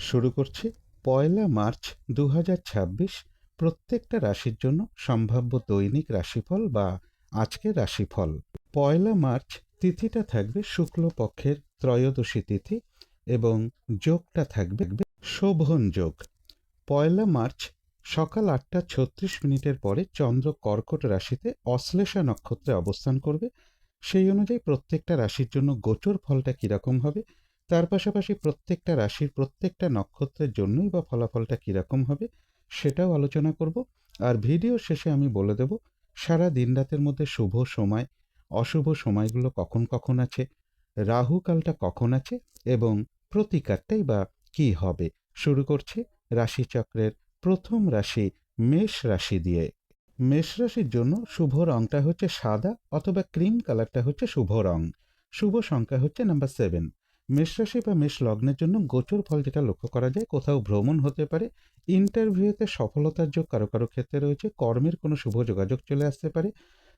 শুরু করছি ১লা মার্চ ২০২৬ প্রত্যেকটা রাশির জন্য সম্ভাব্য দৈনিক রাশিফল বা আজকের রাশিফল। ১লা মার্চ তিথিটা থাকবে শুক্লপক্ষের ত্রয়োদশী তিথি এবং যোগটা থাকবে শোভন যোগ। ১লা মার্চ সকাল ৮টা ৩৬ মিনিটের পরে চন্দ্র কর্কট রাশিতে অশ্লেষা নক্ষত্রে অবস্থান করবে। সেই অনুযায়ী প্রত্যেকটা রাশির জন্য গোচর ফলটা কীরকম হবে, তার পাশাপাশি প্রত্যেকটা রাশির প্রত্যেকটা নক্ষত্রের জন্যই বা ফলাফলটা কীরকম হবে সেটাও আলোচনা করব। আর ভিডিও শেষে আমি বলে দেব সারা দিন রাতের মধ্যে শুভ সময়, অশুভ সময়গুলো কখন কখন আছে, রাহুকালটা কখন আছে এবং প্রতিকারটাই বা কী হবে। শুরু করছি রাশিচক্রের প্রথম রাশি মেষ রাশি দিয়ে। মেষ রাশির জন্য শুভ রংটা হচ্ছে সাদা অথবা ক্রিম কালারটা হচ্ছে শুভ রং। শুভ সংখ্যা হচ্ছে নাম্বার 7। মেষ রাশি বা মেষ লগ্নের জন্য গোচর ফল যেটা লক্ষ্য করা যায়, কোথাও ভ্রমণ হতে পারে, ইন্টারভিউতে সফলতার যোগ কারো কারো ক্ষেত্রে রয়েছে, কর্মের কোনো শুভ যোগাযোগ চলে আসতে পারে,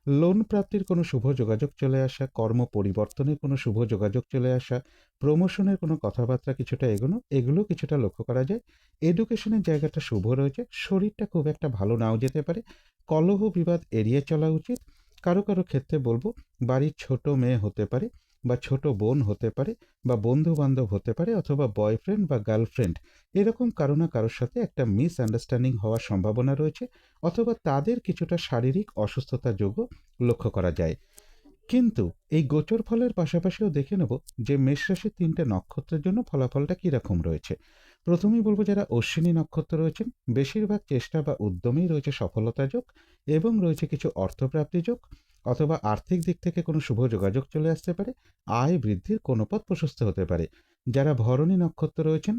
লোন প্রাপ্তির কোনো শুভ যোগাযোগ চলে আসা, কর্ম পরিবর্তনের কোনো শুভ যোগাযোগ চলে আসা, প্রমোশনের কোনো কথাবার্তা কিছুটা এগোনো, এগুলো কিছুটা লক্ষ্য করা যায়। এডুকেশনের জায়গাটা শুভ রয়েছে, শরীরটা খুব একটা ভালো নাও যেতে পারে, কলহ বিবাদ এড়িয়ে চলা উচিত। কারো কারো ক্ষেত্রে বলবো বাড়ির ছোট মেয়ে হতে পারে বা ছোট বোন হতে পারে বা বন্ধু বান্ধব হতে পারে অথবা বয়ফ্রেন্ড বা গার্লফ্রেন্ড, এরকম কারো না কারোর সাথে একটা মিসআন্ডারস্ট্যান্ডিং হওয়ার সম্ভাবনা রয়েছে অথবা তাদের কিছুটা শারীরিক অসুস্থতার যোগও লক্ষ্য করা যায়। কিন্তু এই গোচর ফলের পাশাপাশিও দেখে নেব যে মেষ রাশির ৩টে নক্ষত্রের জন্য ফলাফলটা কীরকম রয়েছে। প্রথমেই বলবো যারা অশ্বিনী নক্ষত্র রয়েছেন, বেশিরভাগ চেষ্টা বা উদ্যমেই রয়েছে সফলতা যোগ এবং রয়েছে কিছু অর্থপ্রাপ্তি যোগ অথবা আর্থিক দিক থেকে কোনো শুভ যোগাযোগ চলে আসতে পারে, আয় বৃদ্ধির কোনো পথ প্রশস্ত হতে পারে। যারা ভরণী নক্ষত্র রয়েছেন,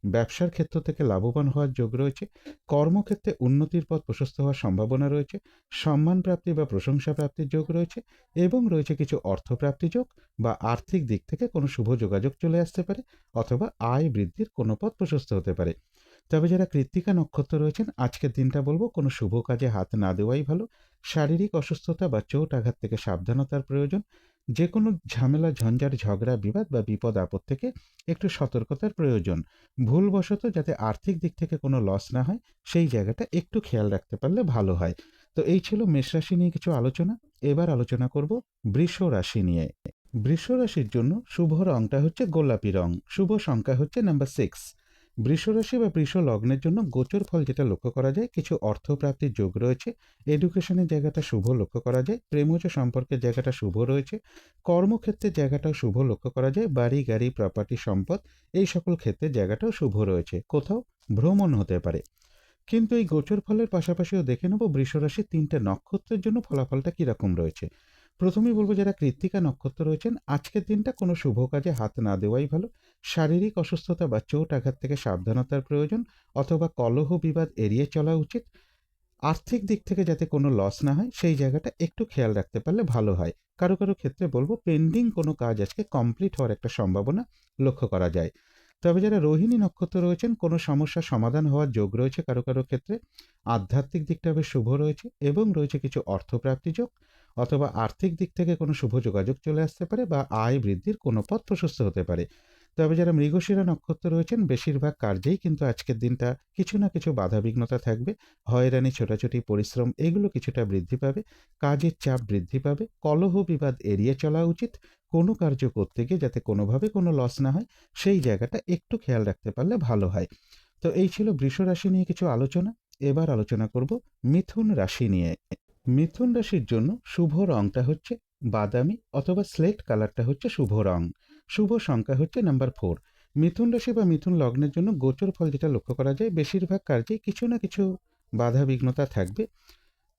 ব্যবসার ক্ষেত্র থেকে লাভবান হওয়ার যোগ রয়েছে, কর্মক্ষেত্রে উন্নতির পথ প্রশস্ত হওয়ার সম্ভাবনা রয়েছে, সম্মান প্রাপ্তি বা প্রশংসা প্রাপ্তির যোগ রয়েছে এবং রয়েছে কিছু অর্থপ্রাপ্তি যোগ বা আর্থিক দিক থেকে কোনো শুভ যোগাযোগ চলে আসতে পারে অথবা আয় বৃদ্ধির কোনো পথ প্রশস্ত হতে পারে। তবে যারা কৃত্তিকা নক্ষত্র রয়েছেন, আজকের দিনটা বলবো কোনো শুভ কাজে হাত না দেওয়াই ভালো। শারীরিক অসুস্থতা বা চোট আঘাত থেকে সাবধানতার প্রয়োজন। যে কোনো ঝামেলা ঝঞ্ঝাট ঝগড়া বিবাদ বা বিপদ আপদ থেকে একটু সতর্কতার প্রয়োজন। ভুলবশত যাতে আর্থিক দিক থেকে কোনো লস না হয় সেই জায়গাটা একটু খেয়াল রাখতে পারলে ভালো হয়। তো এই ছিল মেষ রাশি নিয়ে কিছু আলোচনা। এবার আলোচনা করব বৃষ রাশি নিয়ে। বৃষ রাশির জন্য শুভ রংটা হচ্ছে গোলাপি রং, শুভ সংখ্যা হচ্ছে নাম্বার 6। বৃষ রাশি বা বৃষ লগ্নের জন্য গোচর ফল যেটা লক্ষ্য করা যায়, কিছু অর্থপ্রাপ্তির যোগ রয়েছে, এডুকেশনের জায়গাটা শুভ লক্ষ্য করা যায়, প্রেমজ সম্পর্কের জায়গাটা শুভ রয়েছে, কর্মক্ষেত্রের জায়গাটাও শুভ লক্ষ্য করা যায়, বাড়ি গাড়ি প্রপার্টি সম্পদ এই সকল ক্ষেত্রে জায়গাটাও শুভ রয়েছে, কোথাও ভ্রমণ হতে পারে। কিন্তু এই গোচর ফলের পাশাপাশিও দেখে নেব বৃষরাশির ৩টে নক্ষত্রের জন্য ফলাফলটা কীরকম রয়েছে। প্রথমেই বলবো যারা কৃত্তিকা নক্ষত্র রয়েছেন, আজকের দিনটা কোনো শুভ কাজে হাত না দেওয়াই ভালো। শারীরিক অসুস্থতা বা চোট আঘাত থেকে সাবধানতার প্রয়োজন অথবা কলহ বিবাদ এড়িয়ে চলা উচিত। আর্থিক দিক থেকে যাতে কোনো লস না হয় সেই জায়গাটা একটু খেয়াল রাখতে পারলে ভালো হয়। কারো কারো ক্ষেত্রে বলবো পেন্ডিং কোনো কাজ আজকে কমপ্লিট হওয়ার একটা সম্ভাবনা লক্ষ্য করা যায়। তবে যারা রোহিণী নক্ষত্র রয়েছেন, কোনো সমস্যার সমাধান হওয়ার যোগ রয়েছে কারো কারো ক্ষেত্রে, আধ্যাত্মিক দিকটা বেশ শুভ রয়েছে এবং রয়েছে কিছু অর্থপ্রাপ্তি যোগ অথবা আর্থিক দিক থেকে কোনো শুভ যোগাযোগ চলে আসতে পারে বা আয় বৃদ্ধির কোনো পথ প্রশস্ত হতে পারে। তবে যারা মৃগশিরা নক্ষত্র রয়েছেন, বেশিরভাগ কার্যেই কিন্তু আজকের দিনটা কিছু না কিছু বাধাবিঘ্নতা থাকবে, হয়রানি ছোটাছুটি পরিশ্রম এগুলো কিছুটা বৃদ্ধি পাবে, কাজের চাপ বৃদ্ধি পাবে, কলহ বিবাদ এড়িয়ে চলা উচিত। কোনো কার্য করতে গিয়ে যাতে কোনোভাবে কোনো লস না হয় সেই জায়গাটা একটু খেয়াল রাখতে পারলে ভালো হয়। তো এই ছিল বৃষ রাশি নিয়ে কিছু আলোচনা। এবার আলোচনা করব মিথুন রাশি নিয়ে। মিথুন রাশির জন্য শুভ রংটা হচ্ছে বাদামি অথবা স্লেট কালারটা হচ্ছে শুভ রং। শুভ সংখ্যা হচ্ছে নাম্বার 4। মিথুন রাশি বা মিথুন লগ্নের জন্য গোচর ফল যেটা লক্ষ্য করা যায়, বেশিরভাগ কার্যে কিছু না কিছু বাধা বিঘ্নতা থাকবে।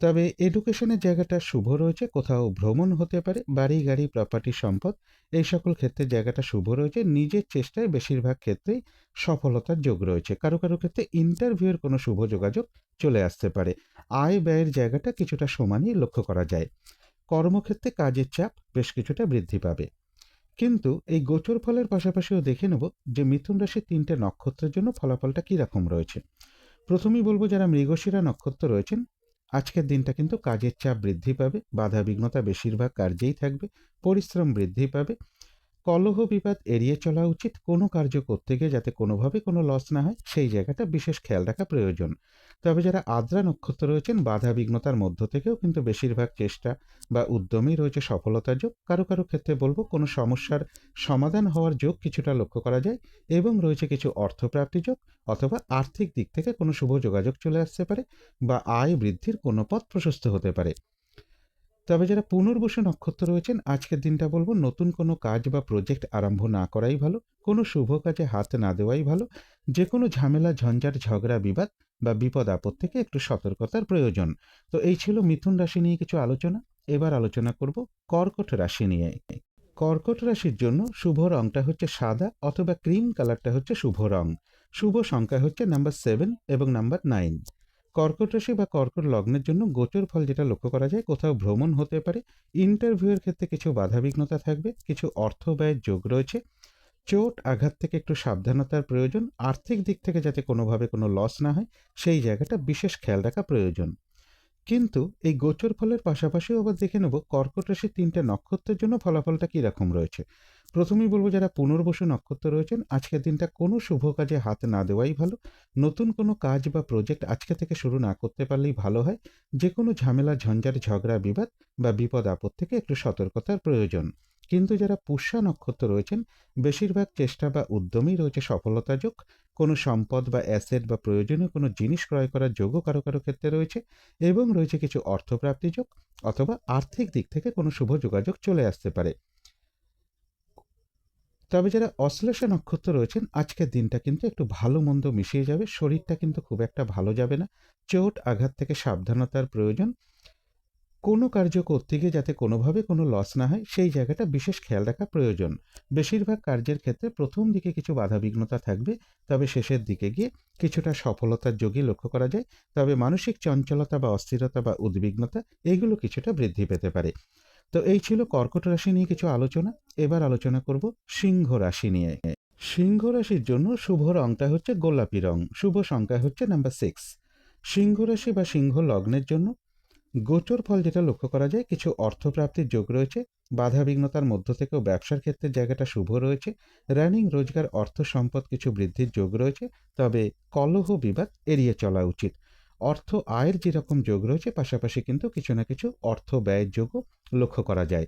তবে এডুকেশনের জায়গাটা শুভ রয়েছে, কোথাও ভ্রমণ হতে পারে, বাড়ি গাড়ি প্রপার্টি সম্পদ এই সকল ক্ষেত্রে জায়গাটা শুভ রয়েছে। নিজের চেষ্টায় বেশিরভাগ ক্ষেত্রেই সফলতার যোগ রয়েছে, কারো কারো ক্ষেত্রে ইন্টারভিউয়ের কোনো শুভ যোগাযোগ চলে আসতে পারে। আয় ব্যয়ের জায়গাটা কিছুটা সমানই লক্ষ্য করা যায়। কর্মক্ষেত্রে কাজের চাপ বেশ কিছুটা বৃদ্ধি পাবে। কিন্তু এই গোচর ফলের পাশাপাশিও দেখে নেব যে মিথুন রাশির ৩টে নক্ষত্রের জন্য ফলাফলটা কীরকম রয়েছে। প্রথমেই বলবো যারা মৃগশিরা নক্ষত্র রয়েছেন, আজকের দিনটা কিন্তু কাজের চাপ বৃদ্ধি পাবে, বাধা বিঘ্নতা বেশিরভাগ কার্যেই থাকবে, পরিশ্রম বৃদ্ধি পাবে, কলহ বিবাদ এড়িয়ে চলা উচিত। কোনো কার্য করতে গিয়ে যাতে কোনোভাবে কোনো লস না হয় সেই জায়গাটা বিশেষ খেয়াল রাখা প্রয়োজন। তবে যারা আদ্রা নক্ষত্র রয়েছেন বাধা বিঘ্নতার মধ্য থেকেও কিন্তু বেশিরভাগ চেষ্টা বা উদ্যমেই রয়েছে সফলতার যোগ। কারো কারো ক্ষেত্রে বলবো কোনো সমস্যার সমাধান হওয়ার যোগ কিছুটা লক্ষ্য করা যায় এবং রয়েছে কিছু অর্থপ্রাপ্তি যোগ অথবা আর্থিক দিক থেকে কোনো শুভ যোগাযোগ চলে আসতে পারে বা আয় বৃদ্ধির কোনো পথ প্রশস্ত হতে পারে। তবে যারা পুনর্বসু নক্ষত্র রয়েছেন আজকের দিনটা বলবো নতুন কোনো কাজ বা প্রজেক্ট আরম্ভ না করাই ভালো, কোনো শুভ কাজে হাত না দেওয়াই ভালো। যে কোনো ঝামেলা ঝঞ্ঝাট ঝগড়া বিবাদ বা বিপদ আপদ থেকে একটু সতর্কতার প্রয়োজন। তো এই ছিল মিথুন রাশি নিয়ে কিছু আলোচনা। এবার আলোচনা করব কর্কট রাশি নিয়ে। কর্কট রাশির জন্য শুভ রংটা হচ্ছে সাদা অথবা ক্রিম কালারটা হচ্ছে শুভ রং। শুভ সংখ্যা হচ্ছে নাম্বার 7 এবং নাম্বার 9। কর্কট রাশি বা কর্কট লগ্নের জন্য গোচর ফল যেটা লক্ষ্য করা যায়, কোথাও ভ্রমণ হতে পারে, ইন্টারভিউয়ের ক্ষেত্রে কিছু বাধাবিঘ্নতা থাকবে, কিছু অর্থ ব্যয়ের যোগ রয়েছে, চোট আঘাত থেকে একটু সাবধানতার প্রয়োজন, আর্থিক দিক থেকে যাতে কোনোভাবে কোনো লস না হয় সেই জায়গাটা বিশেষ খেয়াল রাখা প্রয়োজন। কিন্তু এই গোচর ফলের পাশাপাশিও আবার দেখে নেব কর্কট রাশির 3টে নক্ষত্রের জন্য ফলাফলটা কীরকম রয়েছে। প্রথমেই বলবো যারা পুনর্বসু নক্ষত্র রয়েছেন আজকের দিনটা কোনো শুভ কাজে হাত না দেওয়াই ভালো। নতুন কোনো কাজ বা প্রজেক্ট আজকে থেকে শুরু না করতে পারলেই ভালো হয়। যে কোনো ঝামেলা ঝঞ্ঝাট ঝগড়া বিবাদ বা বিপদ আপদ থেকে একটু সতর্কতার প্রয়োজন। কিন্তু যারা পুষ্যা নক্ষত্র রয়েছেন বেশিরভাগ চেষ্টা বা উদ্যমেই রয়েছে সফলতা যোগ। কোনো সম্পদ বা অ্যাসেট বা প্রয়োজনীয় কোনো জিনিস ক্রয় করার যোগও কারো কারো ক্ষেত্রে রয়েছে এবং রয়েছে কিছু অর্থপ্রাপ্তি যোগ অথবা আর্থিক দিক থেকে কোনো শুভ যোগাযোগ চলে আসতে পারে। তবে যারা অশ্লেষা নক্ষত্র রয়েছেন আজকের দিনটা কিন্তু একটু ভালো মন্দ মিশিয়ে যাবে, শরীরটা কিন্তু খুব একটা ভালো যাবে না। চোট আঘাত থেকে সাবধানতার প্রয়োজন। কোনো কার্য করতে গিয়ে যাতে কোনোভাবে কোনো লস না হয় সেই জায়গাটা বিশেষ খেয়াল রাখা প্রয়োজন। বেশিরভাগ কার্যের ক্ষেত্রে প্রথম দিকে কিছু বাধাবিঘ্নতা থাকবে, তবে শেষের দিকে গিয়ে কিছুটা সফলতার যোগই লক্ষ্য করা যায়। তবে মানসিক চঞ্চলতা বা অস্থিরতা বা উদ্বিগ্নতা এগুলো কিছুটা বৃদ্ধি পেতে পারে। তো এই ছিল কর্কট রাশি নিয়ে কিছু আলোচনা। এবার আলোচনা করব সিংহ রাশি নিয়ে। সিংহ রাশির জন্য শুভ রংটা হচ্ছে গোলাপি রং, শুভ সংখ্যা হচ্ছে নাম্বার 6। সিংহ রাশি বা সিংহ লগ্নের জন্য গোচর ফল যেটা লক্ষ্য করা যায় কিছু অর্থপ্রাপ্তির যোগ রয়েছে, বাধাবিঘ্নতার মধ্য থেকেও ব্যবসার ক্ষেত্রে জায়গাটা শুভ রয়েছে, রানিং রোজগার অর্থ সম্পদ কিছু বৃদ্ধির যোগ রয়েছে। তবে কলহ বিবাদ এড়িয়ে চলা উচিত। অর্থ আয়ের যেরকম যোগ রয়েছে পাশাপাশি কিন্তু কিছু না কিছু অর্থ ব্যয়ের যোগও লক্ষ্য করা যায়।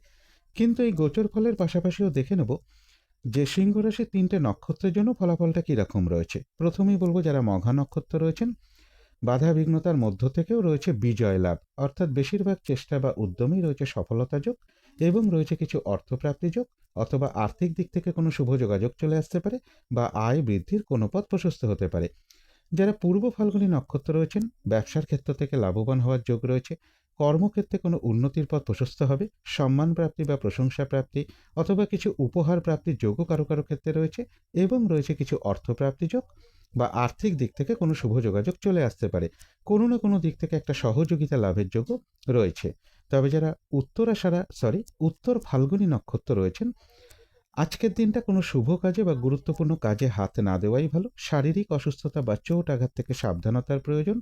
কিন্তু এই গোচর ফলের পাশাপাশিও দেখে নেব যে সিংহ রাশির 3টে নক্ষত্রের জন্য ফলাফলটা কীরকম রয়েছে। প্রথমেই বলবো যারা মঘা নক্ষত্র রয়েছেন বাধাবিঘ্নতার মধ্য থেকেও রয়েছে বিজয় লাভ, অর্থাৎ বেশিরভাগ চেষ্টা বা উদ্যমেই রয়েছে সফলতা যোগ এবং রয়েছে কিছু অর্থপ্রাপ্তি যোগ অথবা আর্থিক দিক থেকে কোনো শুভ যোগাযোগ চলে আসতে পারে বা আয় বৃদ্ধির কোনো পথ প্রশস্ত হতে পারে। যারা পূর্ব ফাল্গুনী নক্ষত্র রয়েছেন ব্যবসার ক্ষেত্র থেকে লাভবান হওয়ার যোগ রয়েছে, কর্মক্ষেত্রে কোনো উন্নতির পথ প্রশস্ত হবে, সম্মান প্রাপ্তি বা প্রশংসা প্রাপ্তি অথবা কিছু উপহার প্রাপ্তির যোগও কারো কারো ক্ষেত্রে রয়েছে এবং রয়েছে কিছু অর্থপ্রাপ্তি যোগ বা আর্থিক দিক থেকে কোনো শুভ যোগাযোগ চলে আসতে পারে। কোনো না কোনো দিক থেকে একটা সহযোগিতা লাভের যোগও রয়েছে। তবে যারা উত্তর ফাল্গুনী নক্ষত্র রয়েছেন আজকের দিনটা কোনো শুভ কাজে বা গুরুত্বপূর্ণ কাজে হাত না দেওয়াই ভালো। শারীরিক অসুস্থতা বা চোট আঘাত থেকে সাবধানতার প্রয়োজন।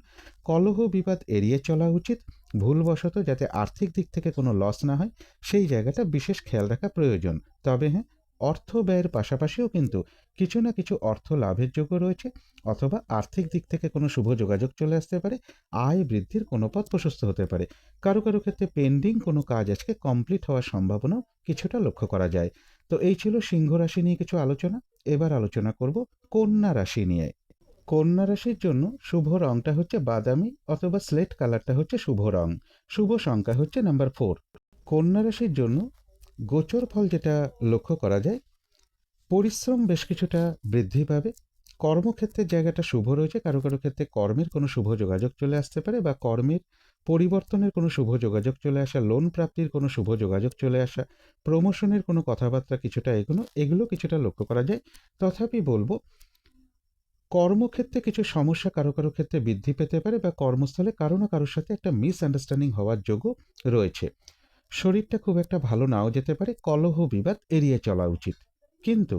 কলহ বিবাদ এড়িয়ে চলা উচিত। ভুলবশত যাতে আর্থিক দিক থেকে কোনো লস না হয় সেই জায়গাটা বিশেষ খেয়াল রাখা প্রয়োজন। তবে হ্যাঁ, অর্থ ব্যয়ের পাশাপাশিও কিন্তু কিছু না কিছু অর্থ লাভের যোগ্য রয়েছে অথবা আর্থিক দিক থেকে কোনো শুভ যোগাযোগ চলে আসতে পারে, আয় বৃদ্ধির কোনো পথ প্রশস্ত হতে পারে। কারো কারো ক্ষেত্রে পেন্ডিং কোনো কাজ আজকে কমপ্লিট হওয়ার সম্ভাবনাও কিছুটা লক্ষ্য করা যায়। তো এই ছিল সিংহ রাশি নিয়ে কিছু আলোচনা। এবার আলোচনা করব কন্যা রাশি নিয়ে। কন্যা রাশির জন্য শুভ রংটা হচ্ছে বাদামি অথবা স্লেট কালারটা হচ্ছে শুভ রং। শুভ সংখ্যা হচ্ছে নাম্বার 4। কন্যা রাশির জন্য গোচর ফল যেটা লক্ষ্য করা যায় পরিশ্রম বেশ কিছুটা বৃদ্ধি পাবে। কর্মক্ষেত্রের জায়গাটা শুভ রয়েছে, কারো কারো ক্ষেত্রে কর্মের কোনো শুভ যোগাযোগ চলে আসতে পারে বা কর্মের পরিবর্তনের কোনো শুভ যোগাযোগ চলে আসা, লোন প্রাপ্তির কোনো শুভ যোগাযোগ চলে আসা, প্রমোশনের কোনো কথাবার্তা কিছুটা এগুলো কিছুটা লক্ষ্য করা যায়। তথাপি বলবো কর্মক্ষেত্রে কিছু সমস্যা কারো কারো ক্ষেত্রে বৃদ্ধি পেতে পারে বা কর্মস্থলে কারো না কারোর সাথে একটা মিসআন্ডারস্ট্যান্ডিং হওয়ার যোগও রয়েছে। শরীরটা খুব একটা ভালো নাও যেতে পারে, কলহ বিবাদ এড়িয়ে চলা উচিত। কিন্তু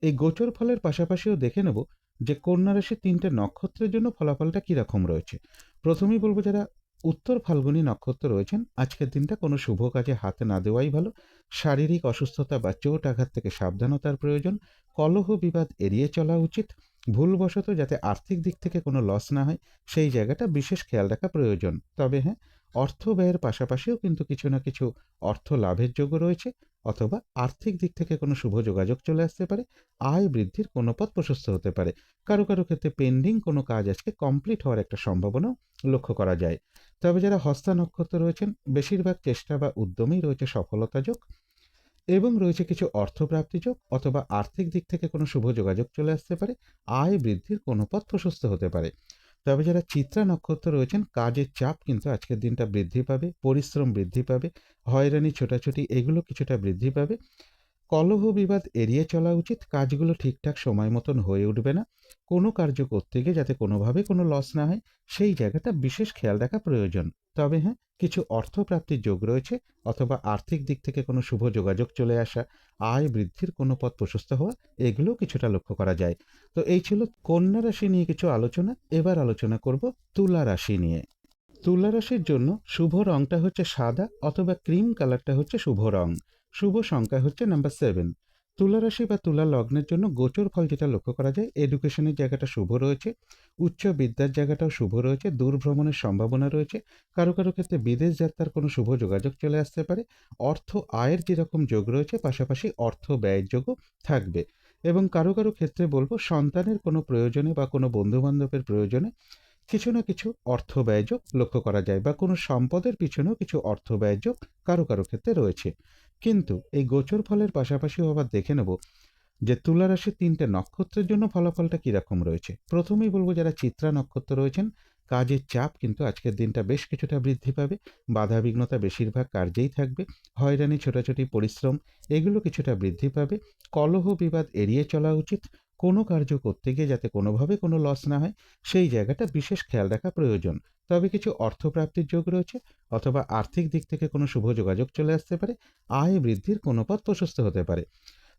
এই গোচর ফলের পাশাপাশিও দেখে নেব যে কন্যা রাশির 3টে নক্ষত্রের জন্য ফলাফলটা কীরকম রয়েছে। প্রথমেই বলবো যারা উত্তর ফাল্গুনী নক্ষত্র রয়েছেন, আজকের দিনটা কোনো শুভ কাজে হাতে না দেওয়াই ভালো। শারীরিক অসুস্থতা বা চোট আঘাত থেকে সাবধানতার প্রয়োজন। কলহ বিবাদ এড়িয়ে চলা উচিত। ভুলবশত যাতে আর্থিক দিক থেকে কোনো লস না হয় সেই জায়গাটা বিশেষ খেয়াল রাখা প্রয়োজন। তবে হ্যাঁ, অর্থ ব্যয়ের পাশাপাশিও কিন্তু কিছু না কিছু অর্থ লাভের যোগ্য রয়েছে, অথবা আর্থিক দিক থেকে কোনো শুভ যোগাযোগ চলে আসতে পারে। আয় বৃদ্ধির কোনো পথ প্রশস্ত হতে পারে। কারো কারো ক্ষেত্রে পেন্ডিং কোনো কাজ আজকে কমপ্লিট হওয়ার একটা সম্ভাবনাও লক্ষ্য করা যায়। তবে যারা হস্তা নক্ষত্র রয়েছেন, বেশিরভাগ চেষ্টা বা উদ্যমেই রয়েছে সফলতা যোগ, এবং রয়েছে কিছু অর্থপ্রাপ্তি যোগ, অথবা আর্থিক দিক থেকে কোনো শুভ যোগাযোগ চলে আসতে পারে। আয় বৃদ্ধির কোনো পথ প্রশস্ত হতে পারে। তবে যারা চিত্রা নক্ষত্র রয়েছেন, কাজের চাপ কিন্তু আজকের দিনটা বৃদ্ধি পাবে, পরিশ্রম বৃদ্ধি পাবে, হয়রানি ছোটাছুটি এগুলো কিছুটা বৃদ্ধি পাবে। কলহ বিবাদ এড়িয়ে চলা উচিত। কাজগুলো ঠিকঠাক সময় মতন হয়ে উঠবে না। কোনো কার্য করতে গিয়ে যাতে কোনোভাবে কোনো লস না হয় সেই জায়গাটা বিশেষ খেয়াল রাখা প্রয়োজন। তবে হ্যাঁ, কিছু অর্থপ্রাপ্তির যোগ রয়েছে, অথবা আর্থিক দিক থেকে কোনো শুভ যোগাযোগ চলে আসা, আয় বৃদ্ধির কোনো পথ প্রশস্ত হওয়া, এগুলোও কিছুটা লক্ষ্য করা যায়। তো এই ছিল কন্যা রাশি নিয়ে কিছু আলোচনা। এবার আলোচনা করব তুলা রাশি নিয়ে। তুলা রাশির জন্য শুভ রংটা হচ্ছে সাদা, অথবা ক্রিম কালারটা হচ্ছে শুভ রং। শুভ সংখ্যা হচ্ছে নাম্বার 7। তুলা রাশি বা তুলা লগ্নের জন্য গোচর ফল যেটা লক্ষ্য করা যায়, এডুকেশনের জায়গাটা শুভ রয়েছে, উচ্চ বিদ্যার জায়গাটাও শুভ রয়েছে, দূর ভ্রমণের সম্ভাবনা রয়েছে। কারো কারো ক্ষেত্রে বিদেশ যাত্রার কোনো শুভ যোগাযোগ চলে আসতে পারে। অর্থ আয়ের যেরকম যোগ রয়েছে, পাশাপাশি অর্থ ব্যয়ের যোগও থাকবে। এবং কারো কারো ক্ষেত্রে বলবো, সন্তানের কোনো প্রয়োজনে বা কোনো বন্ধুবান্ধবের প্রয়োজনে কিছু না কিছু অর্থ ব্যয়যোগ লক্ষ্য করা যায়, বা কোনো সম্পদের পিছনেও কিছু অর্থ ব্যয়যোগ কারো কারো ক্ষেত্রে রয়েছে। কিন্তু এই গোচর ফলের পাশাপাশিও আবার দেখে নেব যে তুলা রাশির 3টে নক্ষত্রের জন্য ফলাফলটা কিরকম রয়েছে। প্রথমেই বলবো, যারা চিত্রা নক্ষত্র রয়েছেন, কাজের চাপ কিন্তু আজকের দিনটা বেশ কিছুটা বৃদ্ধি পাবে। বাধা বিঘ্নতা বেশিরভাগ কার্যেই থাকবে। হয়রানি ছোটাছুটি পরিশ্রম এগুলো কিছুটা বৃদ্ধি পাবে। কলহ বিবাদ এড়িয়ে চলা উচিত। কোনো কার্য করতে গিয়ে যাতে কোনোভাবে কোনো লস না হয় সেই জায়গাটা বিশেষ খেয়াল রাখা প্রয়োজন। তবে কিছু অর্থপ্রাপ্তির যোগ রয়েছে, অথবা আর্থিক দিক থেকে কোনো শুভ যোগাযোগ চলে আসতে পারে। আয় বৃদ্ধির কোনো পথ প্রশস্ত হতে পারে।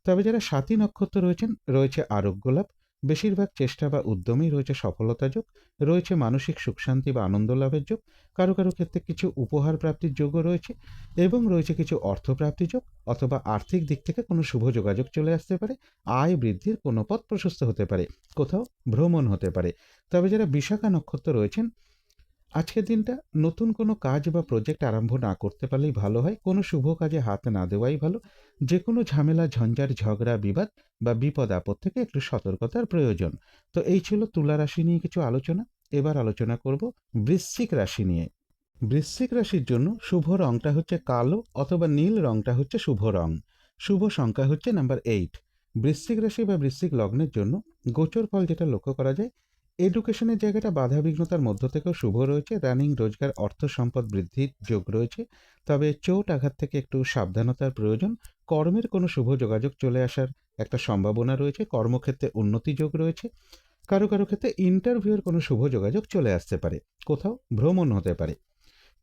তবে যারা স্বাতী নক্ষত্র রয়েছেন, রয়েছে আরোগ্য লাভ। বেশিরভাগ চেষ্টা বা উদ্যমেই রয়েছে সফলতা যোগ। রয়েছে মানসিক সুখ শান্তি বা আনন্দ লাভের যোগ। কারো কারো ক্ষেত্রে কিছু উপহার প্রাপ্তির যোগও রয়েছে, এবং রয়েছে কিছু অর্থপ্রাপ্তি যোগ, অথবা আর্থিক দিক থেকে কোনো শুভ যোগাযোগ চলে আসতে পারে। আয় বৃদ্ধির কোনো পথ প্রশস্ত হতে পারে, কোথাও ভ্রমণ হতে পারে। তবে যারা বিশাখা নক্ষত্র রয়েছেন, আজকের দিনটা নতুন কোনো কাজ বা প্রজেক্ট আরম্ভ না করতে পারলেই ভালো হয়। কোনো শুভ কাজে হাত না দেওয়াই ভালো। যে কোনো ঝামেলা ঝঞ্ঝাট ঝগড়া বিবাদ বা বিপদ আপদ থেকে একটু সতর্কতার প্রয়োজন। তো এই ছিল তুলা রাশি নিয়ে কিছু আলোচনা। এবার আলোচনা করব বৃশ্চিক রাশি নিয়ে। বৃশ্চিক রাশির জন্য শুভ রংটা হচ্ছে কালো, অথবা নীল রংটা হচ্ছে শুভ রং। শুভ সংখ্যা হচ্ছে নাম্বার 8। বৃশ্চিক রাশি বা বৃশ্চিক লগ্নের জন্য গোচর ফল যেটা লক্ষ্য করা যায়, এডুকেশনের জায়গাটা বাধা বিঘ্নতার মধ্য থেকেও শুভ রয়েছে। রানিং রোজগার অর্থ সম্পদ বৃদ্ধির যোগ রয়েছে। তবে চোট আঘাত থেকে একটু সাবধানতার প্রয়োজন। কর্মের কোনো শুভ যোগাযোগ চলে আসার একটা সম্ভাবনা রয়েছে। কর্মক্ষেত্রে উন্নতি যোগ রয়েছে। কারো কারো ক্ষেত্রে ইন্টারভিউয়ের কোনো শুভ যোগাযোগ চলে আসতে পারে। কোথাও ভ্রমণ হতে পারে।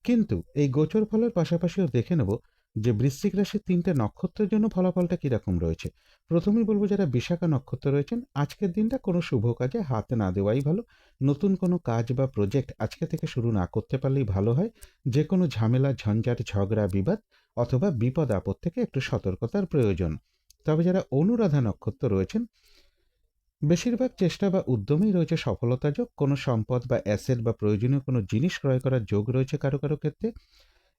কিন্তু এই গোচর ফলের পাশাপাশিও দেখে নেব যে বৃশ্চিক রাশির 3টে নক্ষত্রের জন্য ফলাফলটা কিরকম রয়েছে। প্রথমেই বলবো, যারা বিশাখা নক্ষত্র রয়েছেন, আজকের দিনটা কোনো শুভ কাজে হাত না দেওয়াই ভালো। নতুন কোনো কাজ বা প্রজেক্ট আজকে থেকে শুরু না করতে পারলেই ভালো হয়। যে কোনো ঝামেলা ঝঞ্ঝাট ঝগড়া বিবাদ অথবা বিপদ আপদ থেকে একটু সতর্কতার প্রয়োজন। তবে যারা অনুরাধা নক্ষত্র রয়েছেন, বেশিরভাগ চেষ্টা বা উদ্যমেই রয়েছে সফলতা যোগ। কোনো সম্পদ বা অ্যাসেট বা প্রয়োজনীয় কোনো জিনিস ক্রয় করার যোগ রয়েছে কারো কারো ক্ষেত্রে,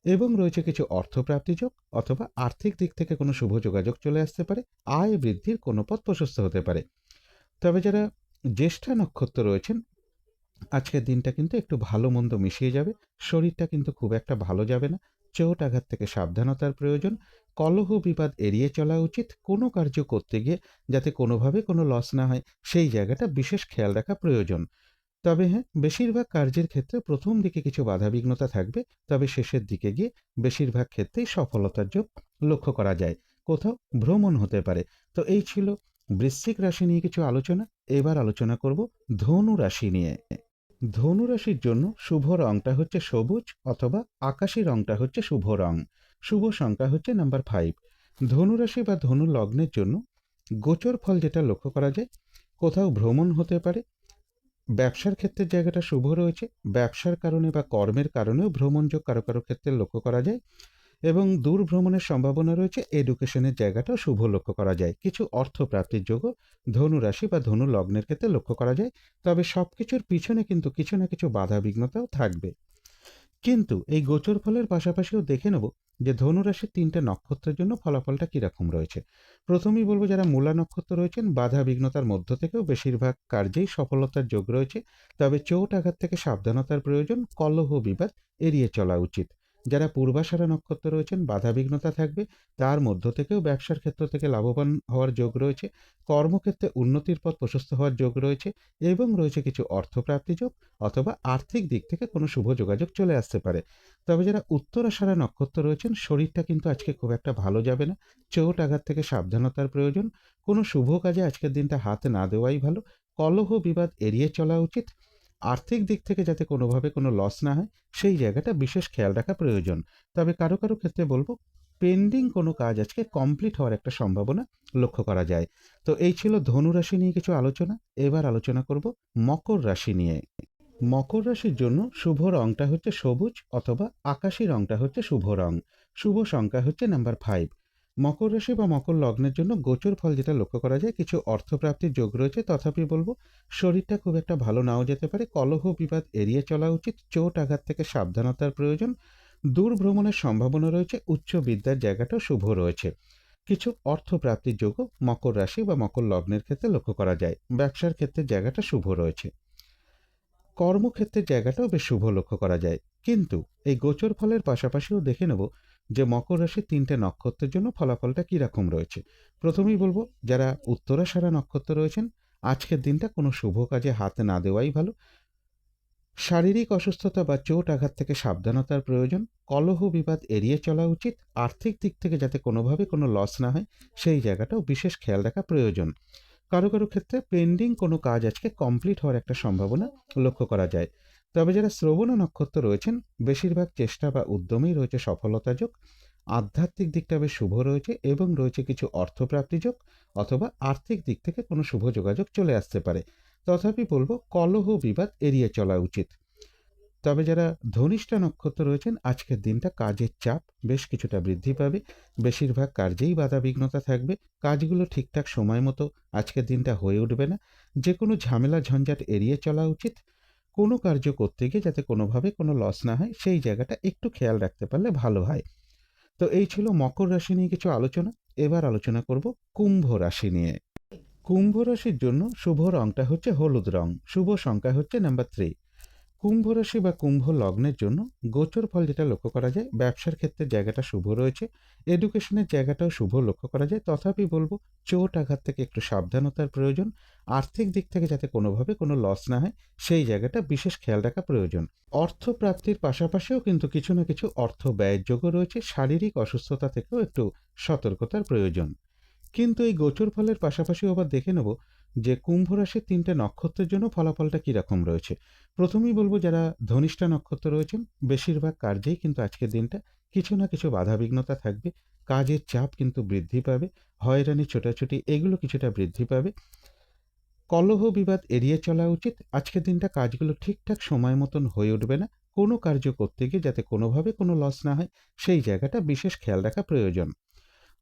এবং রয়েছে কিছু অর্থপ্রাপ্তি যোগ, অথবা আর্থিক দিক থেকে কোনো শুভ যোগাযোগ চলে আসতে পারে। আয় বৃদ্ধির কোনো পথ প্রশস্ত হতে পারে। তবে যারা জ্যেষ্ঠা নক্ষত্র রয়েছেন, আজকের দিনটা কিন্তু একটু ভালো মন্দ মিশিয়ে যাবে। শরীরটা কিন্তু খুব একটা ভালো যাবে না। চোট আঘাত থেকে সাবধানতার প্রয়োজন। কলহ বিবাদ এড়িয়ে চলা উচিত। কোনো কার্য করতে গিয়ে যাতে কোনোভাবে কোনো লস না হয় সেই জায়গাটা বিশেষ খেয়াল রাখা প্রয়োজন। তবে হ্যাঁ, বেশিরভাগ কার্যের ক্ষেত্রে প্রথম দিকে কিছু বাধাবিঘ্নতা থাকবে, তবে শেষের দিকে গিয়ে বেশিরভাগ ক্ষেত্রেই সফলতার যোগ লক্ষ্য করা যায়। কোথাও ভ্রমণ হতে পারে। তো এই ছিল বৃশ্চিক রাশি নিয়ে কিছু আলোচনা। এবার আলোচনা করব ধনু রাশি নিয়ে। ধনু রাশির জন্য শুভ রংটা হচ্ছে সবুজ, অথবা আকাশী রংটা হচ্ছে শুভ রং। শুভ সংখ্যা হচ্ছে নাম্বার 5। ধনু রাশি বা ধনু লগ্নের জন্য গোচর ফল যেটা লক্ষ্য করা যায়, কোথাও ভ্রমণ হতে পারে। ব্যবসার ক্ষেত্রের জায়গাটা শুভ রয়েছে। ব্যবসার কারণে বা কর্মের কারণেও ভ্রমণযোগ কারো কারো ক্ষেত্রে লক্ষ্য করা যায় এবং দূর ভ্রমণের সম্ভাবনা রয়েছে। এডুকেশনের জায়গাটাও শুভ লক্ষ্য করা যায়। কিছু অর্থ প্রাপ্তির যোগও ধনু রাশি বা ধনু লগ্নের ক্ষেত্রে লক্ষ্য করা যায়। তবে সবকিছুর পিছনে কিন্তু কিছু না কিছু বাধা বিঘ্নতাও থাকবে। কিন্তু এই গোচর ফলের পাশাপাশিও দেখে নেব যে ধনুরাশির ৩টে নক্ষত্রের জন্য ফলাফলটা কিরকম রয়েছে। প্রথমেই বলবো, যারা মূলা নক্ষত্র রয়েছেন, বাধা বিঘ্নতার মধ্য থেকেও বেশিরভাগ কার্যেই সফলতার যোগ রয়েছে। তবে চোট আঘাত থেকে সাবধানতার প্রয়োজন, কলহ বিবাদ এড়িয়ে চলা উচিত। যারা পূর্বাষাঢ়া নক্ষত্র রয়েছেন, বাধা বিঘ্নতা থাকবে, তার মধ্য থেকেও ব্যবসার ক্ষেত্র থেকে লাভবান হওয়ার যোগ রয়েছে। কর্মক্ষেত্রে উন্নতির পথ প্রশস্ত হওয়ার যোগ রয়েছে এবং রয়েছে কিছু অর্থপ্রাপ্তি যোগ অথবা আর্থিক দিক থেকে কোনো শুভ যোগাযোগ চলে আসতে পারে। তবে যারা উত্তরাষাঢ়া নক্ষত্র রয়েছেন, শরীরটা কিন্তু আজকে খুব একটা ভালো যাবে না। চোট আঘাত থেকে সাবধানতার প্রয়োজন। কোনো শুভ কাজে আজকের দিনটা হাত না দেওয়াই ভালো। কলহ বিবাদ এড়িয়ে চলা উচিত। আর্থিক দিক থেকে যাতে কোনোভাবে কোনো লস না হয়, সেই জায়গাটা বিশেষ খেয়াল রাখা প্রয়োজন। তবে কারো কারো ক্ষেত্রে বলবো, পেন্ডিং কোনো কাজ আজকে কমপ্লিট হওয়ার একটা সম্ভাবনা লক্ষ্য করা যায়। তো এই ছিল ধনু রাশি নিয়ে কিছু আলোচনা। এবার আলোচনা করব মকর রাশি নিয়ে। মকর রাশির জন্য শুভ রংটা হচ্ছে সবুজ অথবা আকাশি রংটা হচ্ছে শুভ রং। শুভ সংখ্যা হচ্ছে নাম্বার 5। মকর রাশি বা মকর লগ্নের জন্য গোচর ফল যেটা লক্ষ্য করা যায়, কিছু অর্থপ্রাপ্তির যোগ রয়েছে। তথাপি বলবো, শরীরটা খুব একটা ভালো নাও যেতে পারে। কলহ বিবাদ এড়িয়ে চলা উচিত। চোট আঘাত থেকে সাবধানতার প্রয়োজন। দূর ভ্রমণের সম্ভাবনা রয়েছে। উচ্চ বিদ্যার জায়গাটাও শুভ রয়েছে। কিছু অর্থপ্রাপ্তির যোগও মকর রাশি বা মকর লগ্নের ক্ষেত্রে লক্ষ্য করা যায়। ব্যবসার ক্ষেত্রে জায়গাটা শুভ রয়েছে। কর্মক্ষেত্রের জায়গাটাও বেশ শুভ লক্ষ্য করা যায়। কিন্তু এই গোচর ফলের পাশাপাশিও দেখে নেব যে মকর রাশির ৩টে নক্ষত্রের জন্য ফলাফলটা কীরকম রয়েছে। প্রথমেই বলবো, যারা উত্তরাষাঢ়া নক্ষত্র রয়েছেন, আজকের দিনটা কোনো শুভ কাজে হাত না দেওয়াই ভালো। শারীরিক অসুস্থতা বা চোট আঘাত থেকে সাবধানতার প্রয়োজন। কলহ বিবাদ এড়িয়ে চলা উচিত। আর্থিক দিক থেকে যাতে কোনোভাবে কোনো লস না হয়, সেই জায়গাটাও বিশেষ খেয়াল রাখা প্রয়োজন। কারো কারো ক্ষেত্রে পেন্ডিং কোনো কাজ আজকে কমপ্লিট হওয়ার একটা সম্ভাবনা লক্ষ্য করা যায়। তবে যারা শ্রবণা নক্ষত্র রয়েছেন, বেশিরভাগ চেষ্টা বা উদ্যমেই রয়েছে সফলতা যোগ। আধ্যাত্মিক দিকটা বেশ শুভ রয়েছে এবং রয়েছে কিছু অর্থপ্রাপ্তি যোগ অথবা আর্থিক দিক থেকে কোনো শুভ যোগাযোগ চলে আসতে পারে। তথাপি বলবো, কলহ বিবাদ এড়িয়ে চলা উচিত। তবে যারা ধনিষ্ঠা নক্ষত্র রয়েছেন, আজকের দিনটা কাজের চাপ বেশ কিছুটা বৃদ্ধি পাবে। বেশিরভাগ কার্যেই বাধা বিঘ্নতা থাকবে। কাজগুলো ঠিকঠাক সময় মতো আজকের দিনটা হয়ে উঠবে না। যে কোনো ঝামেলা ঝঞ্ঝাট এড়িয়ে চলা উচিত। কোনো কার্য করতে গিয়ে যাতে কোনোভাবে কোনো লস না হয়, সেই জায়গাটা একটু খেয়াল রাখতে পারলে ভালো হয়। তো এই ছিল মকর রাশি নিয়ে কিছু আলোচনা। এবার আলোচনা করব কুম্ভ রাশি নিয়ে। কুম্ভ রাশির জন্য শুভ রংটা হচ্ছে হলুদ রং। শুভ সংখ্যা হচ্ছে নাম্বার 3। কুম্ভ রাশি বা কুম্ভ লগ্নের জন্য গোচর ফল যেটা লক্ষ্য করা যায়, ব্যবসার ক্ষেত্রে জায়গাটা শুভ রয়েছে। এডুকেশনের জায়গাটাও শুভ লক্ষ্য করা যায়। তথাপি বলবো, চোট আঘাত থেকে একটু সাবধানতার প্রয়োজন। আর্থিক দিক থেকে যাতে কোনোভাবে কোনো লস না হয়, সেই জায়গাটা বিশেষ খেয়াল রাখা প্রয়োজন। অর্থ প্রাপ্তির পাশাপাশিও কিন্তু কিছু না কিছু অর্থ ব্যয়ের যোগও রয়েছে। শারীরিক অসুস্থতা থেকেও একটু সতর্কতার প্রয়োজন। কিন্তু এই গোচর ফলের পাশাপাশি আবার দেখে নেব যে কুম্ভ রাশির ৩টে নক্ষত্রের জন্য ফলাফলটা কীরকম রয়েছে। প্রথমেই বলবো, যারা ধনিষ্ঠা নক্ষত্র রয়েছেন, বেশিরভাগ কার্যেই কিন্তু আজকের দিনটা কিছু না কিছু বাধাবিঘ্নতা থাকবে। কাজের চাপ কিন্তু বৃদ্ধি পাবে। হয়রানি ছোটাছুটি এগুলো কিছুটা বৃদ্ধি পাবে। কলহ বিবাদ এড়িয়ে চলা উচিত। আজকের দিনটা কাজগুলো ঠিকঠাক সময় মতন হয়ে উঠবে না। কোনো কার্য করতে গিয়ে যাতে কোনোভাবে কোনো লস না হয়, সেই জায়গাটা বিশেষ খেয়াল রাখা প্রয়োজন।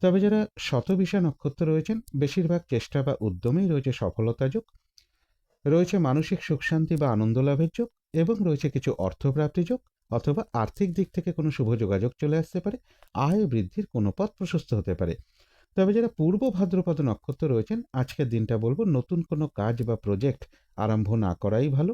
তবে যারা শতবিশা নক্ষত্র রয়েছেন, বেশিরভাগ চেষ্টা বা উদ্যমেই রয়েছে সফলতা যোগ। রয়েছে মানসিক সুখ শান্তি বা আনন্দ লাভের যোগ এবং রয়েছে কিছু অর্থপ্রাপ্তি যোগ অথবা আর্থিক দিক থেকে কোনো শুভ যোগাযোগ চলে আসতে পারে। আয় বৃদ্ধির কোনো পথ প্রশস্ত হতে পারে। তবে যারা পূর্ব ভাদ্রপদ নক্ষত্র রয়েছেন, আজকের দিনটা বলবো নতুন কোনো কাজ বা প্রজেক্ট আরম্ভ না করাই ভালো।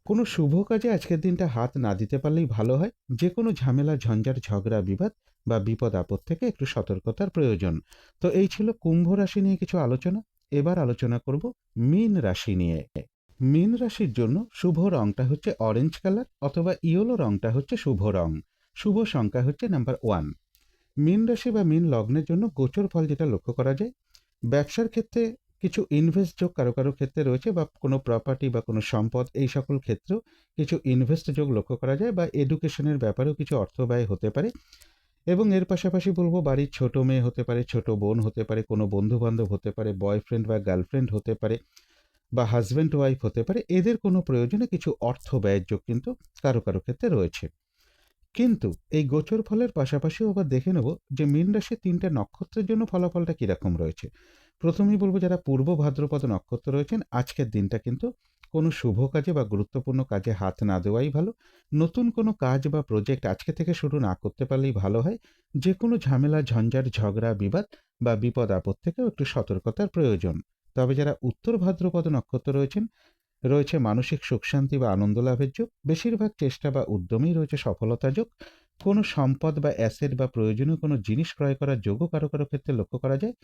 কোনো শুভ কাজে আজকের দিনটা হাত না দিতে পারলেই ভালো হয়। যে কোনো ঝামেলা ঝঞ্ঝাট ঝগড়া বিবাদ বা বিপদ আপদ থেকে একটু সতর্কতার প্রয়োজন। তো এই ছিল কুম্ভ রাশি নিয়ে কিছু আলোচনা। এবার আলোচনা করব মীন রাশি নিয়ে। মীন রাশির জন্য শুভ রংটা হচ্ছে অরেঞ্জ কালার অথবা ইয়েলো রংটা হচ্ছে শুভ রং। শুভ সংখ্যা হচ্ছে নাম্বার 1। মীন রাশি বা মীন লগ্নের জন্য গোচর ফল যেটা লক্ষ্য করা যায়, ব্যবসার ক্ষেত্রে কিছু ইনভেস্ট যোগ কারো কারো ক্ষেত্রে রয়েছে বা কোনো প্রপার্টি বা কোনো সম্পদ, এই সকল ক্ষেত্রেও কিছু ইনভেস্ট যোগ লক্ষ্য করা যায় বা এডুকেশনের ব্যাপারেও কিছু অর্থ ব্যয় হতে পারে। এবং এর পাশাপাশি বলবো, বাড়ির ছোট মেয়ে হতে পারে, ছোট বোন হতে পারে, কোনো বন্ধু বান্ধব হতে পারে, বয়ফ্রেন্ড বা গার্লফ্রেন্ড হতে পারে, বা হাজব্যান্ড ওয়াইফ হতে পারে, এদের কোনো প্রয়োজনে কিছু অর্থ ব্যয়ের যোগ কিন্তু কারো কারো ক্ষেত্রে রয়েছে। কিন্তু এই গোচর ফলের পাশাপাশিও আবার দেখে নেব যে মীন রাশির ৩টে নক্ষত্রের জন্য ফলাফলটা কিরকম রয়েছে। প্রথমেই বলব, যারা পূর্ব ভাদ্রপদ নক্ষত্র রয়েছেন, আজকের দিনটা কিন্তু কোনো শুভ কাজে বা গুরুত্বপূর্ণ কাজে হাত না দেওয়াই ভালো। নতুন কোনো কাজ বা প্রজেক্ট আজকে থেকে শুরু না করতে পারলেই ভালো হয়। যে কোনো ঝামেলা, ঝঞ্ঝাট, ঝগড়া, বিবাদ বা বিপদ আপদ থেকেও একটু সতর্কতার প্রয়োজন। তবে যারা উত্তর ভাদ্রপদ নক্ষত্র রয়েছেন, রয়েছে মানসিক সুখ শান্তি বা আনন্দ লাভের যোগ। বেশিরভাগ চেষ্টা বা উদ্যমেই রয়েছে সফলতা যোগ। কোনো সম্পদ বা অ্যাসেট বা প্রয়োজনীয় কোনো জিনিস ক্রয় করার যোগও কারো কারো ক্ষেত্রে লক্ষ্য করা যায়,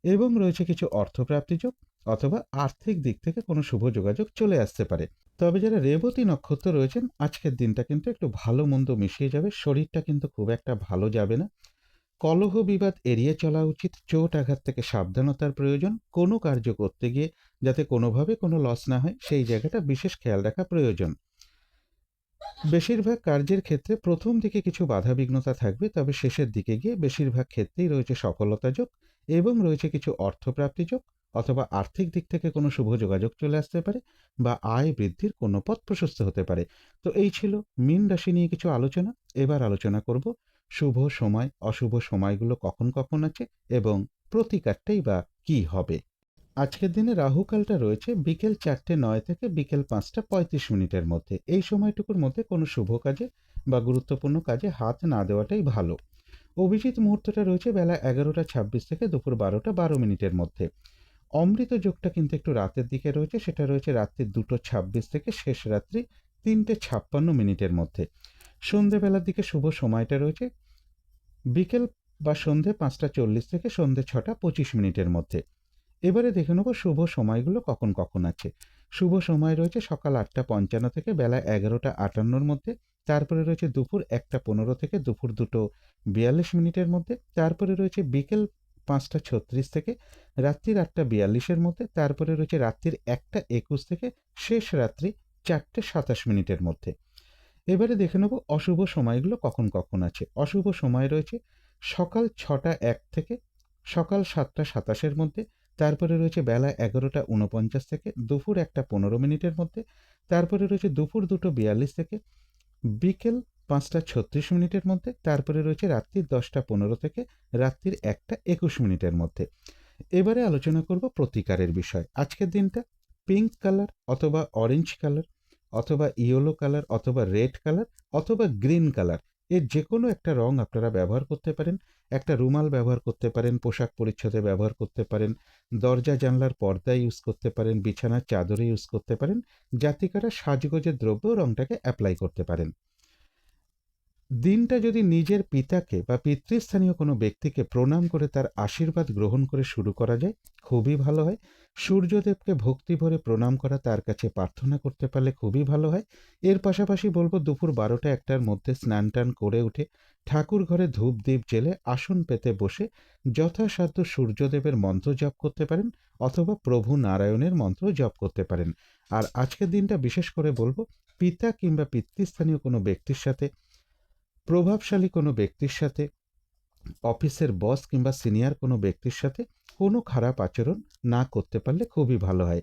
এবং রয়েছে কিছু অর্থপ্রাপ্তি যোগ অথবা আর্থিক দিক থেকে কোনো শুভ যোগাযোগ চলে আসতে পারে। তবে যারা রেবতী নক্ষত্র রয়েছেন, আজকের দিনটা কিন্তু একটু ভালো মন্দ মিশিয়ে যাবে। শরীরটা কিন্তু খুব একটা ভালো যাবে না। কলহ বিবাদ এড়িয়ে চলা উচিত। চোট আঘাত থেকে সাবধানতার প্রয়োজন। কোনো কার্য করতে গিয়ে যাতে কোনোভাবে কোনো লস না হয়, সেই জায়গাটা বিশেষ খেয়াল রাখা প্রয়োজন। বেশিরভাগ কার্যের ক্ষেত্রে প্রথম দিকে কিছু বাধাবিঘ্নতা থাকবে, তবে শেষের দিকে গিয়ে বেশিরভাগ ক্ষেত্রেই রয়েছে সফলতা যোগ এবং রয়েছে কিছু অর্থপ্রাপ্তি যোগ অথবা আর্থিক দিক থেকে কোনো শুভ যোগাযোগ চলে আসতে পারে বা আয় বৃদ্ধির কোনো পথ প্রশস্ত হতে পারে। তো এই ছিল মীন রাশি নিয়ে কিছু আলোচনা। এবার আলোচনা করব শুভ সময়, অশুভ সময়গুলো কখন কখন আছে এবং প্রতিকারটাই বা কী হবে। আজকের দিনে রাহুকালটা রয়েছে বিকেল 4:09 থেকে বিকেল 5:35 মধ্যে। এই সময়টুকুর মধ্যে কোনো শুভ কাজে বা গুরুত্বপূর্ণ কাজে হাত না দেওয়াটাই ভালো। অভিজিৎ মুহূর্তটা রয়েছে বেলা 11:26 থেকে দুপুর 12:12 মধ্যে। অমৃত যোগটা কিন্তু একটু রাতের দিকে রয়েছে, সেটা রয়েছে রাত্রি 2:26 থেকে শেষ রাত্রি 3:56 মধ্যে। সন্ধেবেলার দিকে শুভ সময়টা রয়েছে বিকেল বা সন্ধে 5:40 থেকে সন্ধে 6:25 মধ্যে। এবারে দেখে নেব শুভ সময়গুলো কখন কখন আছে। শুভ সময় রয়েছে সকাল 8:55 থেকে বেলা 11:58 মধ্যে। তারপরে রয়েছে দুপুর 1:15 থেকে দুপুর 2:42 মধ্যে। তারপরে রয়েছে বিকেল 5:36 থেকে রাত্রির 8:42 মধ্যে। তারপরে রয়েছে রাত্রির 1:21 থেকে শেষ রাত্রি 4:27 মধ্যে। এবারে দেখে নেব অশুভ সময়গুলো কখন কখন আছে। অশুভ সময় রয়েছে সকাল 6:01 থেকে সকাল 7:27 মধ্যে। তারপরে রয়েছে বেলা 11:49 থেকে দুপুর 1:15 মধ্যে। তারপরে রয়েছে দুপুর 2:42 থেকে বিকেল 5:36 মধ্যে। তারপরে রয়েছে রাত্রির 10:15 থেকে রাত্রির 1:21 মধ্যে। এবারে আলোচনা করব প্রতিকারের বিষয়। আজকের দিনটা পিঙ্ক কালার অথবা অরেঞ্জ কালার অথবা ইয়েলো কালার অথবা রেড কালার অথবা গ্রিন কালার, এর যে কোনো একটা রং আপনারা ব্যবহার করতে পারেন। একটা রুমাল ব্যবহার করতে পারেন, পোশাক পরিচ্ছদে ব্যবহার করতে পারেন, দরজা জানলার পর্দায় ইউজ করতে পারেন, বিছানার চাদরে ইউজ করতে পারেন। জাতিকারা সাজগোজের দ্রব্য রংটাকে অ্যাপ্লাই করতে পারেন। দিনটা যদি নিজের পিতাকে বা পিতৃস্থানীয় কোনো ব্যক্তিকে প্রণাম করে তার আশীর্বাদ গ্রহণ করে শুরু করা যায়, খুবই ভালো হয়। সূর্যদেবকে ভক্তি ভরে প্রণাম করা, তার কাছে প্রার্থনা করতে পারলে খুবই ভালো হয়। এর পাশাপাশি বলবো দুপুর 12টা-1টার মধ্যে স্নান টান করে উঠে ঠাকুর ঘরে ধূপ দ্বীপ জেলে আসন পেতে বসে যথাসাধ্য সূর্যদেবের মন্ত্র জপ করতে পারেন অথবা প্রভু নারায়ণের মন্ত্র জপ করতে পারেন। আর আজকের দিনটা বিশেষ করে বলবো পিতা কিংবা পিতৃস্থানীয় কোনো ব্যক্তির সাথে, প্রভাবশালী কোনো ব্যক্তির সাথে, অফিসের বস কিংবা সিনিয়র কোনো ব্যক্তির সাথে কোনো খারাপ আচরণ না করতে পারলে খুবই ভালো হয়।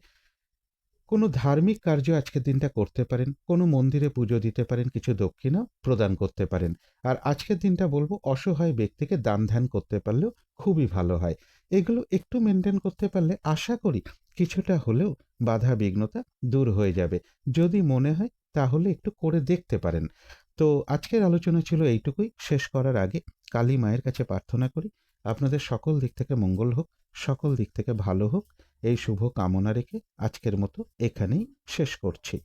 কোনো ধার্মিক কার্য আজকের দিনটা করতে পারেন, কোনো মন্দিরে পুজো দিতে পারেন, কিছু দক্ষিণাও প্রদান করতে পারেন। আর আজকের দিনটা বলবো অসহায় ব্যক্তিকে দান ধ্যান করতে পারলেও খুবই ভালো হয়। এগুলো একটু মেনটেন করতে পারলে আশা করি কিছুটা হলেও বাধা বিঘ্নতা দূর হয়ে যাবে। যদি মনে হয় তাহলে একটু করে দেখতে পারেন। তো আজকের আলোচনা ছিল এইটুকুই। শেষ করার আগে কালী মায়ের কাছে প্রার্থনা করি আপনাদের সকল দিক থেকে মঙ্গল হোক, সকল দিক থেকে ভালো হোক, এই শুভ কামনা রেখে আজকের মতো এখানেই শেষ করছি।